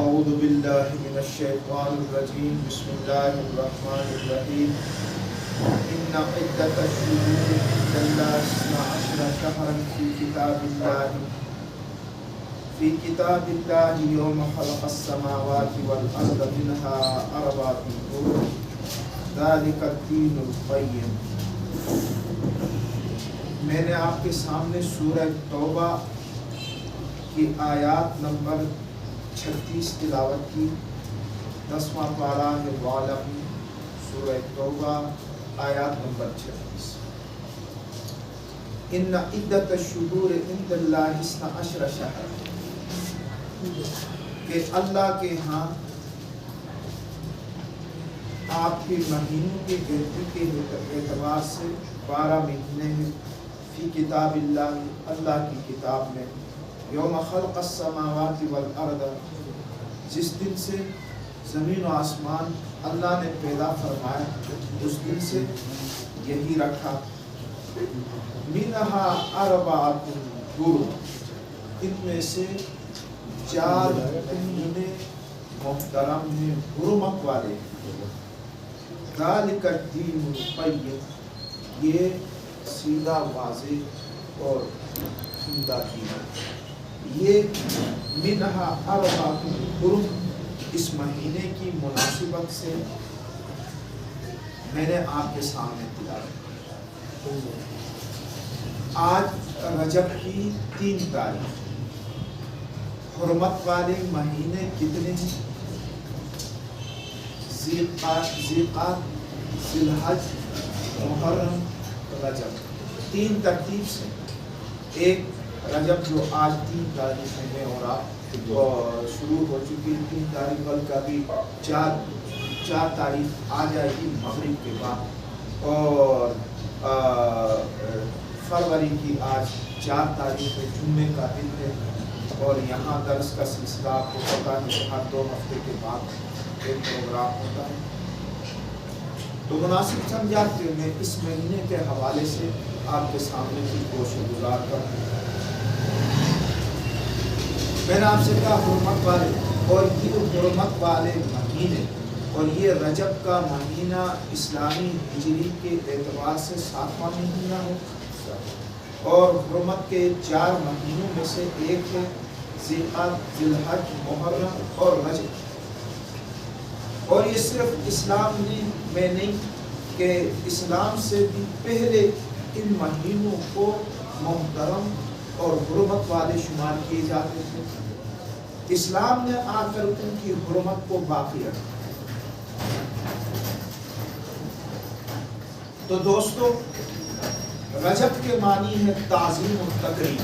اعوذ باللہ من الشیطان الرجیم بسم اللہ الرحمن الرحیم ان عدۃ الشہور عند اللہ اثنا عشر شہرا فی کتاب اللہ یوم خلق السماوات والارض منها اربعۃ حرم ذلک الدین القیم۔ میں نے آپ کے سامنے سورہ توبہ کی آیات نمبر 36 تلاوت کی۔ 10واں پارہ ہے والم سورہ توبہ آیات نمبر 36۔ ان عدۃ الشہور عند اللہ اثنا عشر شہرا، کہ اللہ کے ہاں آپ کے مہینوں کی گنتی کے اعتبار سے 12 مہینے ہیں۔ فی کتاب اللہ، اللہ کی کتاب میں، یوم خلق السماوات والارض، جس دن سے زمین و آسمان اللہ نے پیدا فرمایا اس دن سے یہی رکھا۔ منہا اربعۃ حرم، ان میں سے 4 مہینے محترم ہیں، حرمت والے۔ ذالک الدین القیم، یہ سیدھا واضح اور عمدہ دین ہے۔ یہ منہا اربعۃ حرم، اس مہینے کی مناسبت سے میں نے آپ کے سامنے تلاوت۔ آج رجب کی 3 تاریخ۔ حرمت والے مہینے کتنے ہیں؟ ذیقعدہ، ذی الحج، محرم، رجب، 3 ترتیب سے۔ ایک رجب جو آج 3 تاریخ ہے اور آپ شروع ہو چکی 3 تاریخ، بلکہ ابھی 4 تاریخ آ جائے گی مغرب کے بعد، اور فروری کی آج 4 تاریخ ہے، جمعے کا دن ہے، اور یہاں درس کا سلسلہ آپ کو پتہ ہے کہ ہر 2 ہفتے کے بعد ایک پروگرام ہوتا ہے۔ تو مناسب سمجھا کہ میں اس مہینے کے حوالے سے آپ کے سامنے کی کوشش گزار کروں۔ میں نے آپ سے کہا حرمت والے، اور یہ حرمت والے مہینے، اور یہ رجب کا مہینہ اسلامی ہجری کے اعتبار سے 7واں مہینہ ہے، اور حرمت کے 4 مہینوں میں سے ایک ہے ذیقعدہ، ذی الحج، محرم اور رجب۔ اور یہ صرف اسلام میں نہیں کہ اسلام سے بھی پہلے ان مہینوں کو محترم اور حرمت والے شمار کیے جاتے تھے۔ اسلام نے آ کر ان کی حرمت کو باقی رکھا۔ تو دوستو، رجب کے معنی ہے تعظیم و تقریب،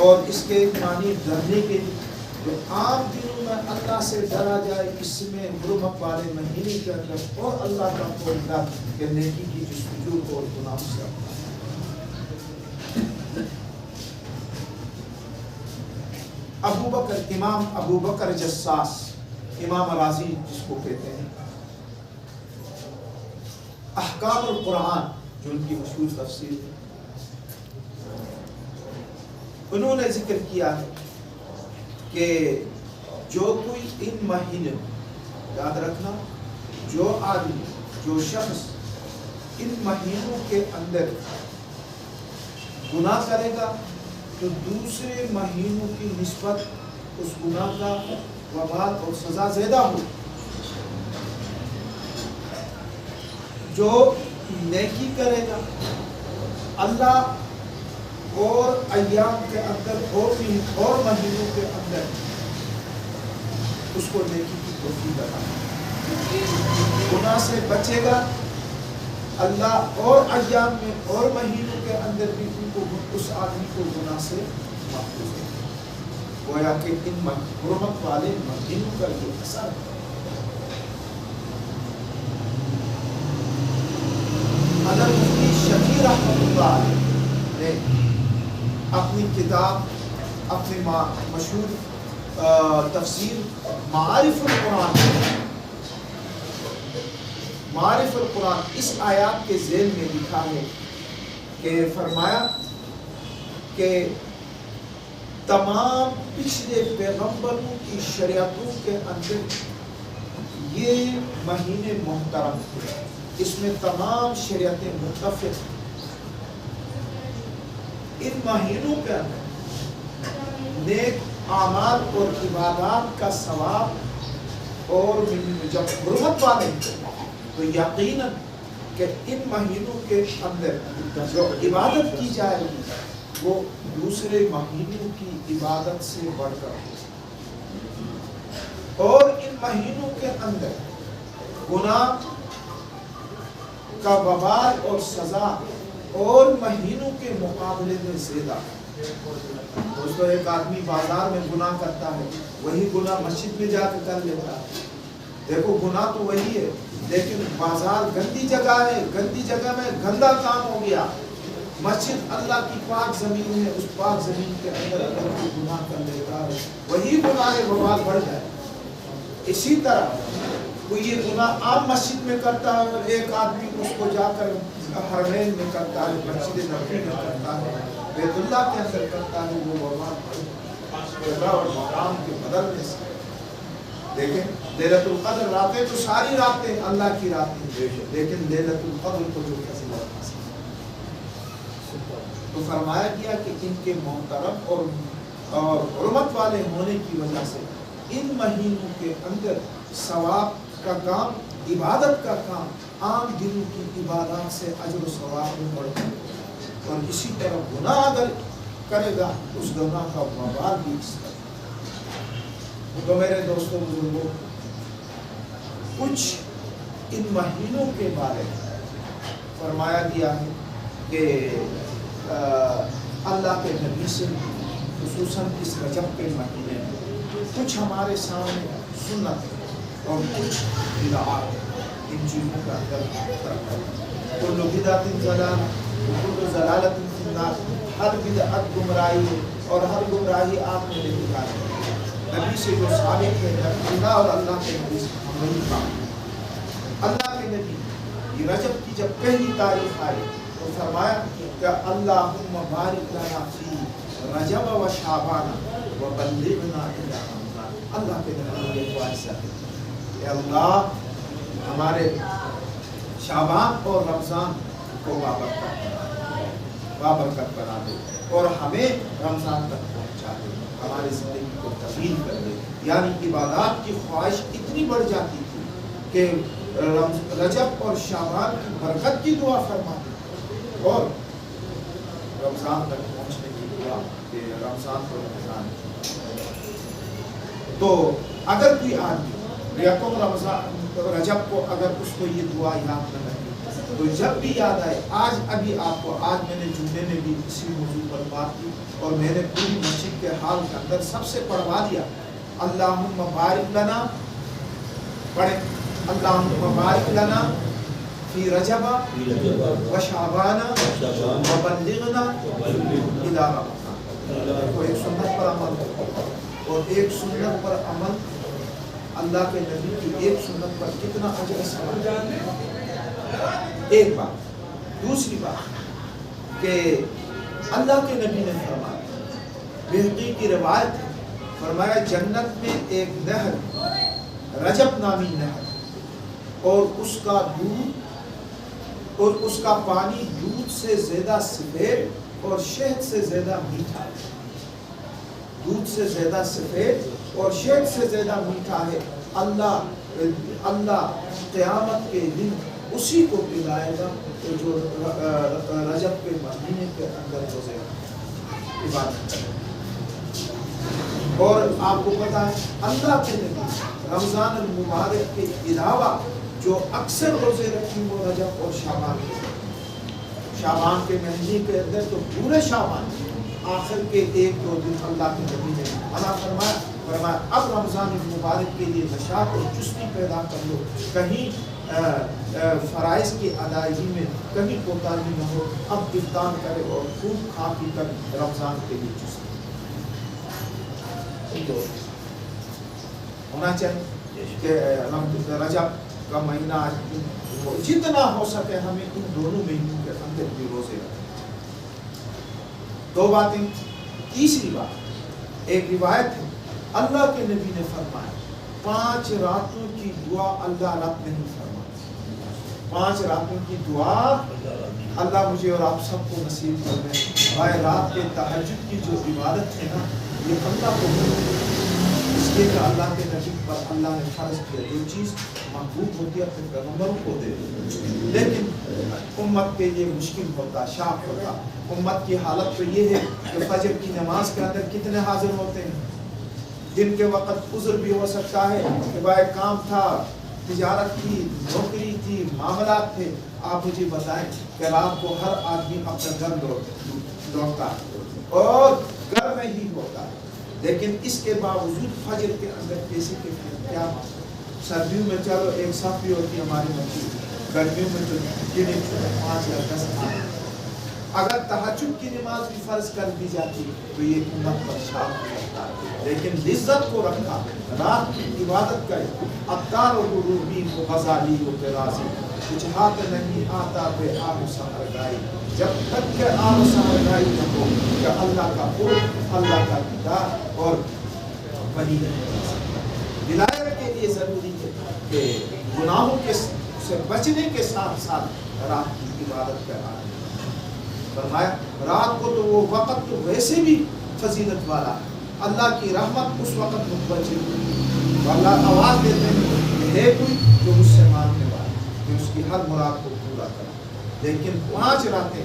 اور اس کے ایک معنی ڈرنے کے لیے، جو عام دنوں میں اللہ سے ڈرا جائے، اس میں حرمت والے مہینے کے اندر اور اللہ کا کو ڈر کہ نیکی کی جستجو اور گناہ سے۔ ابو بکر، امام ابو بکر جساس، امام راضی جس کو کہتے ہیں، احکام القرآن جو ان کی مشہور تفسیر ہے، انہوں نے ذکر کیا ہے کہ جو کوئی ان مہینوں، یاد رکھنا، جو آدمی، جو شخص ان مہینوں کے اندر گناہ کرے گا تو دوسرے مہینوں کی نسبت اس گناہ کا وبال اور سزا زیادہ ہو۔ جو نیکی کرے گا اللہ اور ایام کے اندر اور مہینوں کے اندر اس کو نیکی کی توفیق عطا کرے۔ گناہ سے بچے گا اللہ اور ایام میں اور مہینوں کے اندر بھی ان کو، اس آدمی کو گناہ سے محفوظ ہے۔ گویا کہ ان حرمت والے مہینوں کا یہ اثر ہے۔ حضرت مفتی شفیع رحمۃ اللہ علیہ نے اپنی کتاب، اپنی مشہور تفسیر معارف القرآن، اس آیات کے ذیل میں لکھا ہے کہ فرمایا کہ تمام پچھلے پیغمبروں کی شریعتوں کے اندر یہ مہینے محترم تھے، اس میں تمام شریعتیں متفق ہیں۔ ان مہینوں کے اندر نیک اعمال اور عبادات کا ثواب اور جب حرمت والے تو یقیناً کہ ان مہینوں کے اندر جو عبادت کی جائے گی وہ دوسرے مہینوں کی عبادت سے بڑھ کر اور ان مہینوں کے اندر گناہ کا وبال اور سزا اور مہینوں کے مقابلے میں زیادہ۔ دوستو ایک آدمی بازار میں گناہ کرتا ہے، وہی گناہ مسجد میں جا کے کر لیتا ہے۔ دیکھو گناہ تو وہی ہے، لیکن بازار گندی جگہ ہے، گندی جگہ میں گندا کام ہو گیا۔ مسجد اللہ کی پاک زمین ہے، اس پاک زمین کے اندر اگر کوئی گناہ کر لیتا ہے وہی گناہ وبال بڑھ جائے۔ اسی طرح کوئی یہ گناہ عام مسجد میں کرتا ہے اور ایک آدمی اس کو جا کر حرمین میں کرتا ہے، مسجد نبوی میں کرتا ہے، بیت اللہ کے اندر کرتا ہے، وہ وبال جگہ اور مقام کے بدلنے سے۔ دیکھیں لیلۃ القدر راتیں تو ساری راتیں اللہ کی راتیں، لیکن لیلۃ القدر کو جو فضیلت حاصل تو فرمایا گیا کہ ان کے محترم اور حرمت والے ہونے کی وجہ سے ان مہینوں کے اندر ثواب کا کام، عبادت کا کام عام دنوں کی عبادات سے اجر و ثواب میں بڑھتا ہے، اور اسی طرح گناہ اگر کرے گا اس گناہ کا وبال بھی اس طرح۔ تو میرے دوستوں بزرگوں، کچھ ان مہینوں کے بارے میں فرمایا گیا ہے کہ اللہ کے نبی سے خصوصاً اس رجب کے مہینے میں کچھ ہمارے سامنے سنت اور کچھ بدعات ان چیزوں کا کل بدعت ضلالہ وکل ضلالۃ فی النار، ہر بدعت گمراہی ہے اور ہر گمراہی آپ نے نکالی ہے۔ نبی سے جو ثابت ہے اللہ اور اللہ کے نبی سے ہم وہی کام۔ اللہ کے نبی یہ رجب کی جب پہلی تاریخ آئی تو فرمایا کہ اللہم بارک لنا فی رجب و شعبان و بلغنا الی رمضان۔ اللہ کے نبی یہ خواہش ہے کہ اللہ ہمارے شعبان اور رمضان کو بابرکت بنا دے اور ہمیں رمضان تک پہنچا دے، ہماری زندگی کو طویل کر دے۔ یعنی عبادات کی خواہش اتنی بڑھ جاتی تھی کہ رجب اور شعبان کی برکت کی دعا فرماتے اور رمضان تک پہنچنے کی دعا کہ رمضان کو رمضان۔ تو اگر کوئی آدمی یکم رمضان رجب کو اگر اس کو یہ دعا یاد نہ رہے تو جب بھی یاد آئے، آج ابھی آپ کو آج میں نے جمعے میں بھی اسی موضوع پر بات کی اور میں نے پوری مسجد کے حال کے اندر سب سے پڑھوا دیا، اللہم بارک لنا، پڑھیں اللہم بارک لنا فی رجب و شعبان و بلغنا الی رمضان۔ تو ایک سنت پر عمل اور ایک سنت پر عمل، اللہ کے نبی کی ایک سنت پر کتنا اجر ثواب۔ ایک بات، دوسری بات کہ اللہ کے نبی نے فرمایا، بہقی کی روایت ہے، فرمایا جنت میں ایک نہر رجب نامی نہر اور اس کا دودھ اور اس کا پانی دودھ سے زیادہ سفید اور شہد سے زیادہ میٹھا ہے، دودھ سے زیادہ سفید اور شہد سے زیادہ میٹھا ہے۔ اللہ قیامت کے دن اسی کو پلائے گا جو رجب کے مہینے کے اندر روزے عبادت کرے۔ اور آپ کو پتا ہے اللہ کے نبی رمضان المبارک کے علاوہ جو اکثر روزے رکھی وہ رجب اور شعبان کے مہینے کے اندر، تو پورے شعبان آخر کے ایک دو دن اللہ کے نبی نے منع فرمایا اب رمضان المبارک کے لیے نشاط اور چستی پیدا کر لو، کہیں فرائض کی ادائیگی میں کہیں کوتاہی نہ ہو، اب افطار کرے اور خوب کھا پی کر رمضان کے لیے چستی تو ہونا چاہیے کہ رجب کا مہینہ جتنا ہو سکے ہمیں ان دونوں مہینوں کے اندر بھی روزے رکھیں۔ دو باتیں۔ تیسری بات ایک روایت ہے اللہ کے نبی نے فرمایا 5 راتوں کی دعا اللہ رب نہیں فرماتی. 5 راتوں کی دعا اللہ مجھے اور آپ سب کو نصیب کر دے. بھائی رات کے تہجد کی جو عبادت ہے نا یہ اللہ کو اس لیے کہ اللہ کے نبی پر اللہ نے فرض کیا جو چیز محبوب ہوتی ہے اپنے پیغمبروں کو دے. لیکن امت کے لیے مشکل ہوتا شاق ہوتا. امت کی حالت تو یہ ہے کہ فجر کی نماز کے اندر کتنے حاضر ہوتے ہیں. دن کے وقت عذر بھی ہو سکتا ہے کہ بھائی کام تھا, تجارت تھی, نوکری تھی, معاملات تھے. آپ مجھے بتائیں کہ رات کو ہر آدمی اپنا گھر لوٹتا ہے اور گھر میں ہی ہوتا ہے. لیکن اس کے باوجود فجر کے اندر کیسے کہ کیا سردیوں میں چلو ایک صف بھی ہوتی ہے ہماری مسجد, گرمیوں میں تو گنے 5 یا 10 آئے. اگر تہجد کی نماز بھی فرض کر دی جاتی تو یہ امت پر شاق ہوتا ہے. لیکن لذت کو رکھا, رات کی عبادت کرے. ابدار و غروبی کو غزالی و قراضی کچھ ہاتھ نہیں آتا بے آب و سحرگائی. جب تک کہ آب و سحرگائی نہ ہو کہ اللہ کا قرب, اللہ کا دیدار اور ولی ولایت کے لیے ضروری ہے کہ گناہوں کے سے بچنے کے ساتھ ساتھ رات کی عبادت کرنا. فرمایا رات کو تو وہ وقت تو ویسے بھی فضیلت والا ہے, اللہ کی رحمت اس وقت متوجہ ہوئی. اللہ آواز دیتے ہیں کہ ہے کوئی جو مجھ سے مانگنے والا, کہ اس کی ہر مراد کو پورا کرے. لیکن 5 راتیں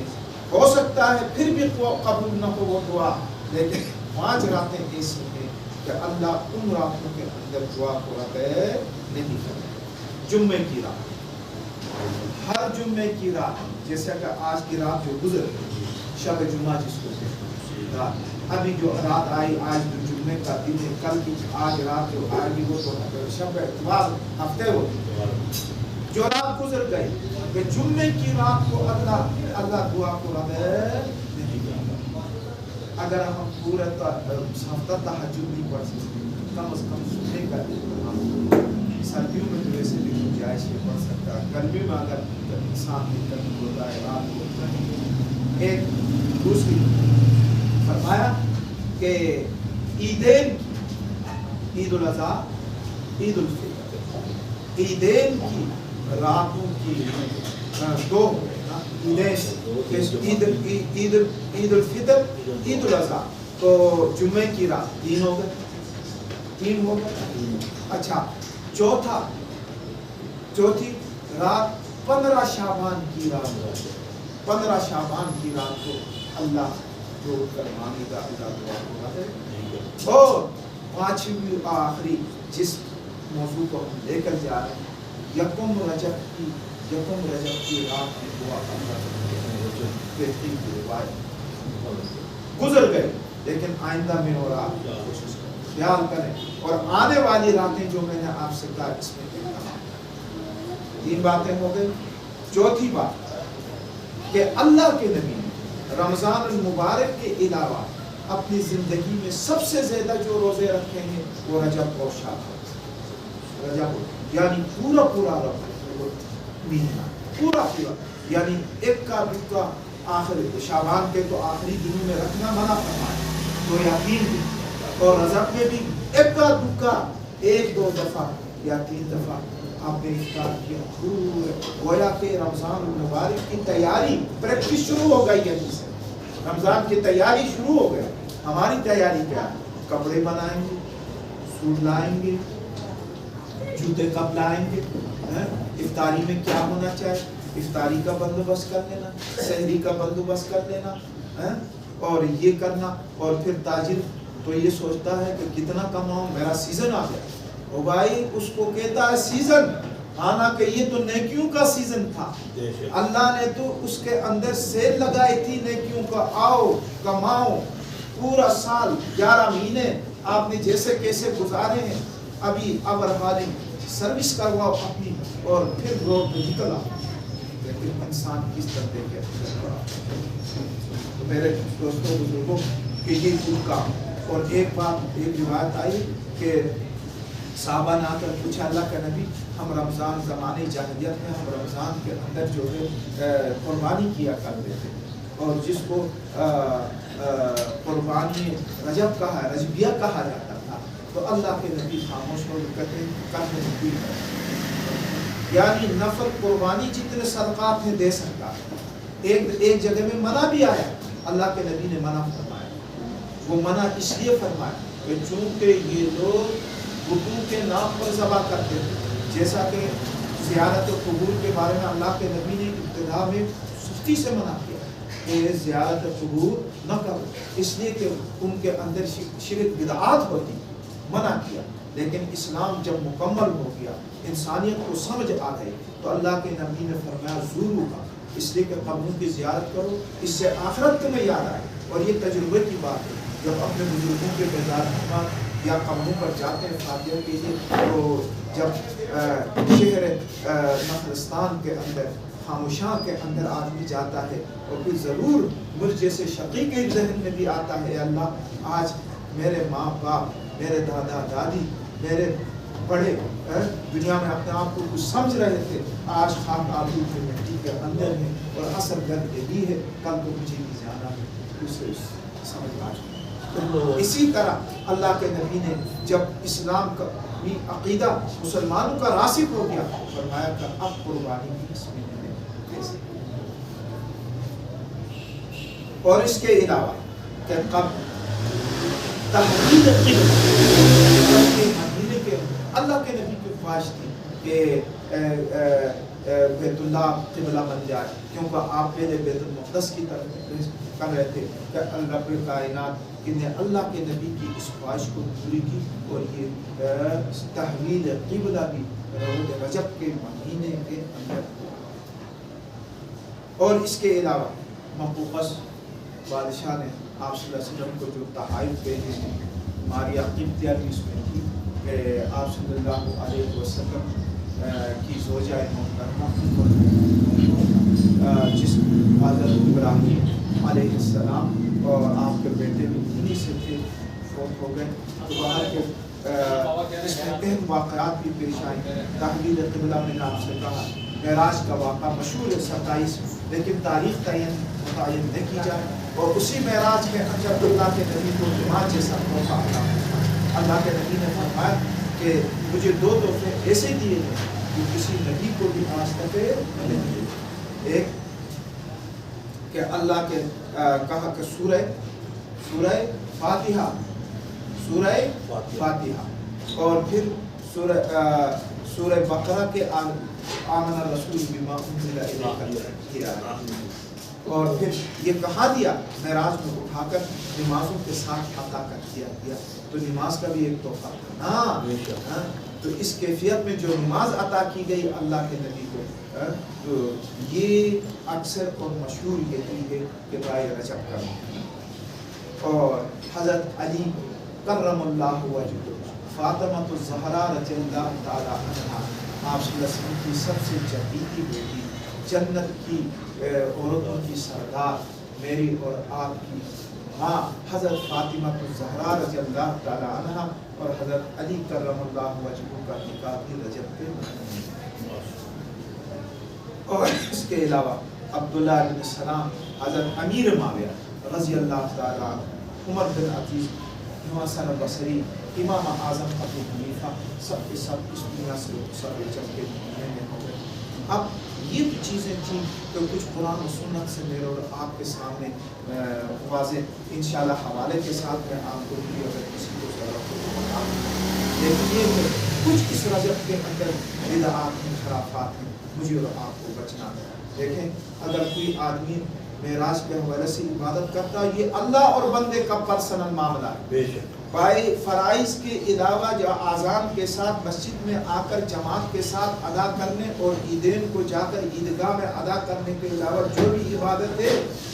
ہو سکتا ہے پھر بھی قبول نہ ہو وہ دعا, لیکن 5 راتیں ایسی ہیں کہ اللہ ان راتوں کے اندر دعا کو رد نہیں کرے. جمعے کی رات, ہر جمعے کی رات, جیسا کہ آج کی رات جو گزر شب جمعہ جس کو کہتے ہیں, ابھی جو رات آئی آج جو جمعے کا دن ہے, کل کی آج رات جو آئے گی وہ تو شب اتوار ہفتے ہوتی. جو رات گزر گئی کہ جمعے کی رات کو اللہ دعا کو رد نہیں کرتا. اگر ہم پورا ہفتہ تہجد نہیں پڑھ سکتے, کم از کم صبح کا سردیوں میں تو ویسے بھی گنجائش یہ پڑھ سکتا ہے. گرمی میں اگر انسان دقت ہوتا ہے رات کو نہیں. ایک دوسری فرمایا کہ عیدین, عید الاضحیٰ, عید الفطر, عیدین کی راتوں کی 2 عید الفطر, عید الاضحیٰ, تو جمعے کی رات 3 ہو گئے, 3 ہو گئے. اچھا چوتھی رات 15 شعبان کی رات, 15 شعبان کی رات کو اللہ جو کر مانگے گا اللہ دعا ہوگا ہے. اور 5ویں آخری جس موضوع کو ہم لے کر جا رہے ہیں, یکم رجب کی رات میں دعا بہترین کی روایت گزر گئے, لیکن آئندہ میں اور آپ کوشش کریں, خیال کریں. اور آنے والی راتیں جو میں نے آپ سے کہا اس میں 3 باتیں ہو گئی. چوتھی بات کہ اللہ کے نبی نے رمضان المبارک کے علاوہ اپنی زندگی میں سب سے زیادہ جو روزے رکھے ہیں وہ رجب اور شعبان. رجب یعنی پورا مہینہ, پورا یعنی ایک کا دکا آخر, شعبان کے تو آخری دنوں میں رکھنا منع فرمایا تو یا 3 دن, اور رجب میں بھی ایک کا دکا 1-2 دفعہ یا 3 دفعہ آپ نے افطار کیا. گویا کہ رمضان المبارک کی تیاری پریکٹس شروع ہو گئی ہے. جسے رمضان کی تیاری شروع ہو گئی. ہماری تیاری کیا ہے؟ کپڑے بنائیں گے, سوٹ لائیں گے, جوتے کب لائیں گے, افطاری میں کیا ہونا چاہیے, افطاری کا بندوبست کر لینا, سحری کا بندوبست کر لینا, اور یہ کرنا. اور پھر تاجر تو یہ سوچتا ہے کہ کتنا کماؤں, میرا سیزن آ گیا. وہ بھائی اس کو کہتا ہے سیزن, حالانکہ یہ تو نیکیوں کا سیزن تھا. اللہ نے تو اس کے اندر سیل لگائی تھی نیکیوں کا, آؤ کماؤ, پورا سال 11 مہینے آپ نے جیسے کیسے گزارے ہیں, ابھی اب حالی سروس کرواؤ اپنی اور پھر روڈ پہ نکل آؤ. لیکن انسان کس طرح کے تو میرے دوستوں بزرگوں کہ یہ خود کا. اور ایک بات, ایک روایت آئی کہ صحابہ نے آ کر پوچھا اللہ کا نبی, ہم رمضان زمانے جاہلیت میں ہم رمضان کے اندر جو ہے قربانی کیا کرتے تھے, اور جس کو قربانی رجب کہا ہے، رجبیہ کہا جاتا تھا، تو اللہ کے نبی خاموش ہو کہتے ہیں یعنی نفل قربانی جتنے صدقات ہیں دے سکتا ہے۔ ایک جگہ میں منع بھی آیا، اللہ کے نبی نے منع فرمایا، وہ منع اس لیے فرمایا کہ چونکہ یہ لوگ بتوں کے نام پر ذبح کرتے ہیں، جیسا کہ زیارت قبور کے بارے میں اللہ کے نبی نے ابتدا میں سختی سے منع کیا کہ زیارت قبور نہ کرو، اس لیے کہ ان کے اندر شرک بدعات ہوتی، منع کیا۔ لیکن اسلام جب مکمل ہو گیا، انسانیت کو سمجھ آ گئی، تو اللہ کے نبی نے فرمایا زورو کا، اس لیے کہ قبروں کی زیارت کرو، اس سے آخرت تمہیں یاد آئے۔ اور یہ تجربے کی بات ہے، جب اپنے بزرگوں کے بیدار یا قبروں پر جاتے ہیں فاتحہ کے لیے، تو جب شہر نخلستان کے اندر، خاموشاں کے اندر آدمی جاتا ہے، اور پھر ضرور مجھ جیسے شقی کے ذہن میں بھی آتا ہے، اللہ آج میرے ماں باپ، میرے دادا دادی، میرے بڑے دنیا میں اپنے آپ کو کچھ سمجھ رہے تھے، آج خاک آلود کی مٹی کے اندر ہے، اور اصل گرد یہی ہے، کل تو مجھے بھی جانا ہے، اسے سمجھ آ جائے۔ اسی طرح اللہ کے نبی نے جب اسلام کا عقیدہ مسلمانوں کا راسخ ہو گیا، فرمایا کہ اب قربانی بھی اس میں دے سکتے۔ اور اس کے علاوہ کہ قبل تحویل مدینے کے اللہ کے نبی کی خواہش تھی کہ بیت اللہ قبلہ بن جائے، کیونکہ آپ پہلے بیت المقدس کی طرف کر رہے تھے، کہ رب کائنات نے اللہ کے نبی کی اس خواہش کو پوری کی، اور یہ تحویل قبلہ بھی رجب کے مہینے کے اندر ہوا۔ اور اس کے علاوہ مقوقس بادشاہ نے آپ صلی اللہ علیہ وسلم کو جو تحائف بھیجے ہیں، ماریہ قبطیہ بھی اس میں تھی، کہ آپ صلی اللہ علیہ وسلم کی زوجہ محترمہ جس حضرت ابراہیم علیہ السلام اور آپ کے بیٹے بھی انہی سے تھے، فوت ہو گئے، تو باہر کے اس میں اہم واقعات بھی پیش آئے۔ تحویل قبلہ میں نے آپ سے کہا، معراج کا واقعہ مشہور ہے 27، لیکن تاریخ متعین نہ کی جائے، اور اسی معراج کے اندر اللہ کے نبی کو امام جیسا موقع عطا ہوا۔ اللہ کے نبی نے فرمایا کہ مجھے 2 تحفے ایسے دیے گئے جو کسی نبی کو بھی آج تک نہیں دیے۔ ایک کہ اللہ کے کہا کہ سورہ فاتحہ، اور پھر سورہ بقرہ کے آمن الرسول بما انزل الیہ، اور پھر یہ کہا دیا معراج میں اٹھا کر نمازوں کے ساتھ عطا کر دیا گیا، تو نماز کا بھی ایک تحفہ تھا۔ تو اس کیفیت میں جو نماز عطا کی گئی اللہ کے نبی کو، تو یہ اکثر اور مشہور یہی ہے کہ رائے رجب کا۔ اور حضرت علی کرم اللہ وجہہ، فاطمہ الزہرا رضی اللہ تعالی عنہا، آپ صلی اللہ علیہ وسلم کی سب سے جدیدی بیٹی، جنت کی عورتوں کی سردار، میری اور آپ کی ماں حضرت فاطمہ الزہرا رضی اللہ تعالی عنہا اور حضرت علی کرم اللہ وجہہ کا نکاح بھی رجب کے مہینے میں۔ اور اس کے علاوہ عبداللہ بن سلام، حضرت امیر معاویہ رضی اللہ تعالی عنہ، عمر بن عزیز، امام حسن بصری، امام اعظم ابو حنیفہ، سب کے سب اس دنیا سے سب رجب کے مہینے میں ہو گئے۔ اب یہ چیزیں تھیں کہ کچھ قرآن و سنت سے میرے اور آپ کے سامنے واضح انشاءاللہ حوالے کے ساتھ میں آپ کو بھی اگر کسی کو ضرورت ہو بتا دوں، لیکن یہ کہ کچھ اس رجب کے اندر بدعات ہیں، خرافات ہیں، مجھے اور آپ کو بچنا ہے۔ دیکھیں اگر کوئی آدمی معراج کے حوالے سے عبادت کرتا ہے، یہ اللہ اور بندے کا پرسنل معاملہ ہے، بے شک۔ بھائی فرائض کے علاوہ جو اذان کے ساتھ مسجد میں آ کر جماعت کے ساتھ ادا کرنے اور عیدین کو جا کر عیدگاہ میں ادا کرنے کے علاوہ جو بھی عبادت ہے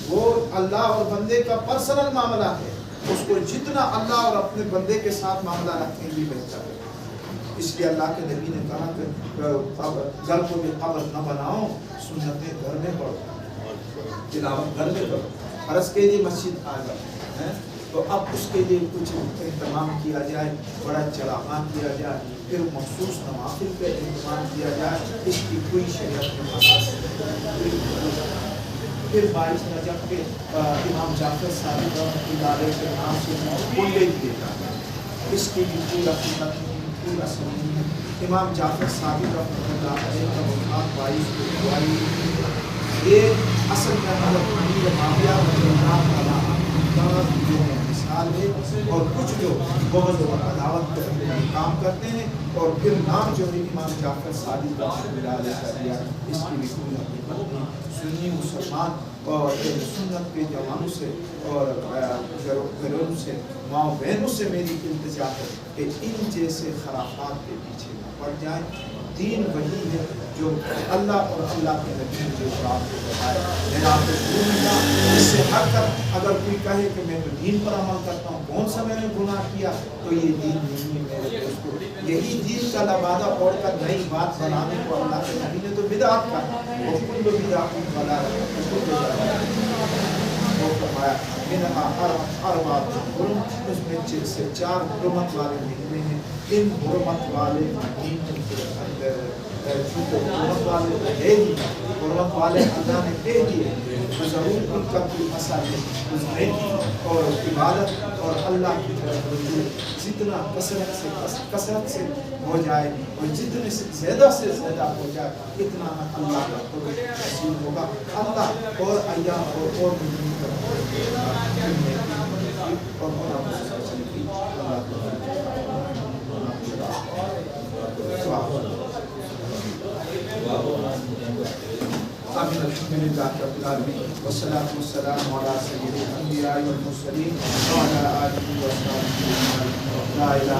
وہ اللہ اور بندے کا پرسنل معاملہ ہے، اس کو جتنا اللہ اور اپنے بندے کے ساتھ معاملہ رکھیں گے بہتر ہے۔ اس لیے اللہ کے نبی نے کہا کہ گھر کو بھی قبر نہ بناؤ، سنتیں گھر میں پڑھو، تلاوت گھر میں کرو، فرض کے لیے مسجد آ جاؤ، تو اب اس کے لیے کچھ اہتمام کیا جائے، بڑا چراغاں کیا جائے، پھر مخصوص نوافل پہ اہتمام کیا جائے، اس کی کوئی شریعت میں پھر 22 رجب کے امام جعفر صادق رحمۃ اللہ علیہ کے نام سے کھولے دیتا ہے. اس کی بھی پورا سمجھیں. امام جعفر صادق رحمۃ اللہ علیہ کا وفات 22 کو ہوا. یہ اصل میں حضرت امیر معاویہ رضی اللہ عنہ کا جو ہے مثال ہے. اور کچھ لوگ بغض و عداوت کا کام کرتے ہیں اور پھر نام جو ہے امام جعفر صادق رحمۃ اللہ علیہ کا دیا. اس کی بھی کوئی حقیقت نہیں. سنی مسلمان اور سنت کے جوانوں سے اور گھروں سے ماؤں بہنوں سے میری التجا ہے کہ ان جیسے خرافات کے پیچھے نہ پڑ جائیں. دین وہی ہے جو اللہ اور اللہ کے نبی نے جو آپ کو بتایا. میں آپ کو بولوں گا اس سے ہٹ کر اگر کوئی کہے کہ میں تو دین پر عمل کرتا ہوں, کون سا میں نے گناہ کیا, تو یہ دین نہیں ہے میرے دوستو. یہی دین کا لبادہ اوڑھ کر نئی بات بنانے کو اللہ کے نبی نے تو بدعت کہا. اور کل بدعت ضلالہ فرمایا اس میں سے 4 حرمت والے مہینے ہیں. ان حرمت والے مہینے کے اندر چونکہ حرمت والے ہے ہی, حرمت والے اللہ نے کہہ دیے تو ضرور ان کا کوئی مسئلہ ہے. اور عبادت اور اللہ کی طرف رجوع جتنا کثرت سے ہو جائے اور جتنے سے زیادہ ہو جائے اتنا اللہ کا قرب حاصل ہوگا. اللہ اور ایام اور مہینے کا آمین. الحمدللہ رب العالمین والصلاة والسلام علی سید الانبیاء والمرسلین وعلی آلہ وصحبہ اجمعین. لا الہ